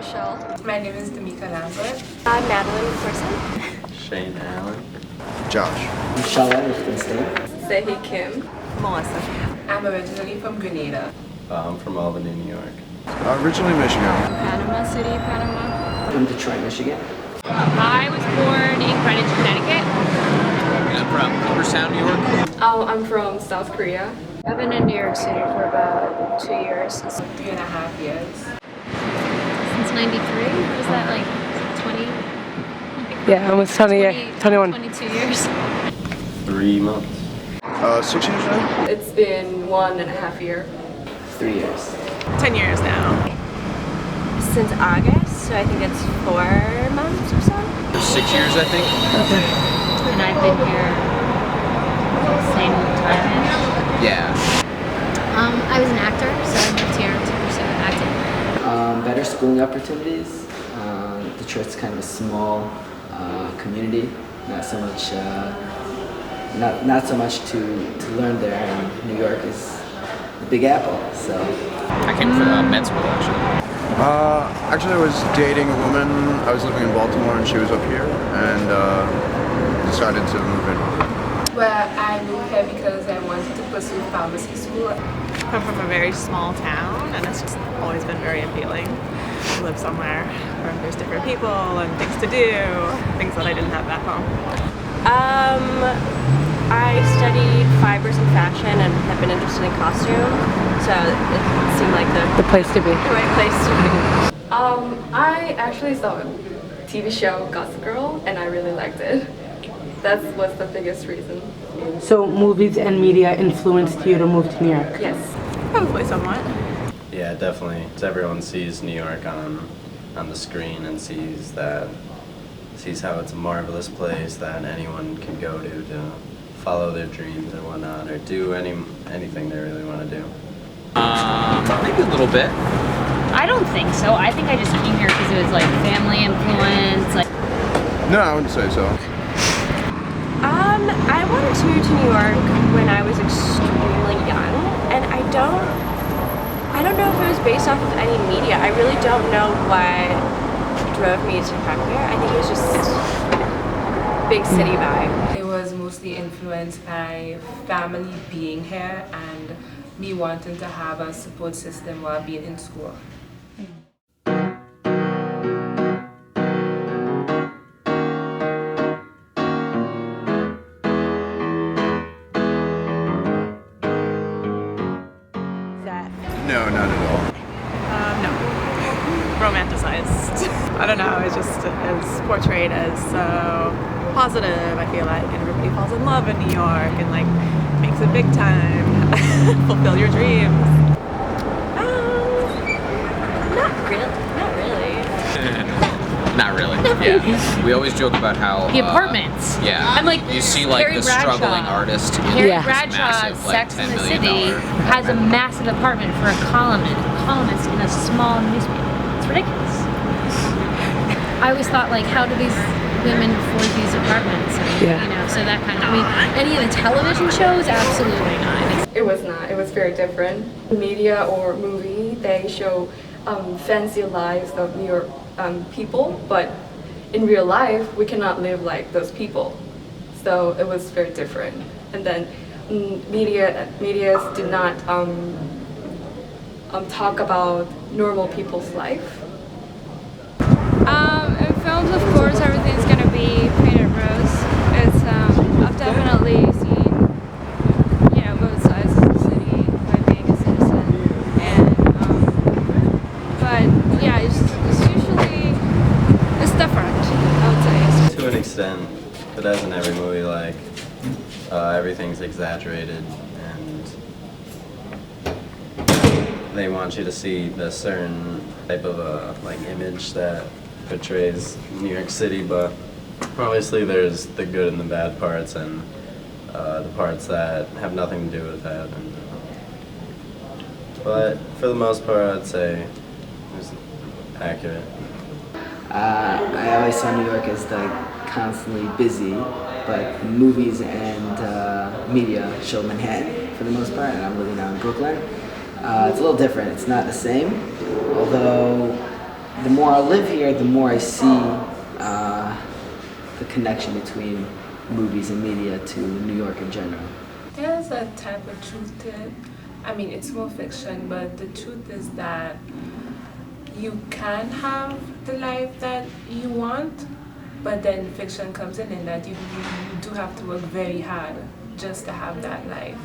Michelle. My name is Damika Lambert. I'm Madeline Person. Shane Allen. Josh. Michelle Winston. Sehi Kim. Melissa. I'm originally from Grenada. I'm from Albany, New York. Originally Michigan. Panama City, Panama. From Detroit, Michigan. I was born in Greenwich, Connecticut. I'm from Cooperstown, New York. Oh, I'm from South Korea. I've been in New York City for about 2 years. Since 3.5 years. 93? What is that, like 20? Yeah, almost 21. 22 years. 3 months. 6 years now? it's been 1.5 years. 3 years. 10 years now. Since August, so I think it's 4 months or so. 6 years, I think. And I've been here same time-ish. Yeah. I was an actor, so I moved here to pursue acting. Better schooling opportunities. Detroit's kind of a small community. Not so much. Not so much to learn there. And New York is the Big Apple. So. I came from med school, actually. Actually, I was dating a woman. I was living in Baltimore and she was up here, and decided to move in. Well, I moved here because I wanted to pursue pharmacy school. I come from a very small town, and it's just always been very appealing to live somewhere where there's different people and things to do, things that I didn't have back home. I studied fibers and fashion and have been interested in costume, so it seemed like The place to be. the right place to be. I actually saw a TV show, Gossip Girl, and I really liked it. That was the biggest reason. So movies and media influenced you to move to New York? Yes. Probably somewhat. Yeah, definitely. Everyone sees New York on the screen and sees how it's a marvelous place that anyone can go to follow their dreams and whatnot, or do anything they really want to do. Maybe a little bit. I don't think so. I think I just came here because it was like family influence. Like No, I wouldn't say so. I wanted to move to New York when I was extremely young, and I don't know if it was based off of any media. I really don't know what drove me to come here. I think it was just big city vibe. It was mostly influenced by family being here and me wanting to have a support system while being in school. No, not at all. No. Romanticized. I don't know, it's just is portrayed as so positive, I feel like, and everybody falls in love in New York and like makes it big time. Fulfill your dreams. Not really. Not really. Yeah. We always joke about how the apartments. Yeah. I'm like, you see like Carrie the struggling Bradshaw. artist in Carrie this Bradshaw, massive, like, Sex and $10 the million City, has a massive apartment for a columnist in a small newspaper. It's ridiculous. I always thought, like, how do these women afford these apartments? And, Yeah. You know, so that kind of. I mean, any of the television shows, absolutely not. It was not. It was very different. Media or movie, they show fancy lives of New York people, but in real life, we cannot live like those people. So it was very different. And then medias did not talk about normal people's life. In films, of course, everything's gonna be painted rose. It's I've definitely seen, both sides of the city by being a citizen, and but yeah, it's usually different. I would say. To an extent, but as in every movie, like everything's exaggerated, and they want you to see the certain type of image that portrays New York City, but obviously there's the good and the bad parts, and the parts that have nothing to do with that. But for the most part, I'd say it was accurate. I always saw New York as like constantly busy, but movies and media show Manhattan for the most part, and I'm living now in Brooklyn. It's a little different. It's not the same, although the more I live here, the more I see the connection between movies and media to New York in general. There's a type of truth to it. I mean, it's more fiction, but the truth is that you can have the life that you want, but then fiction comes in that you do have to work very hard just to have that life.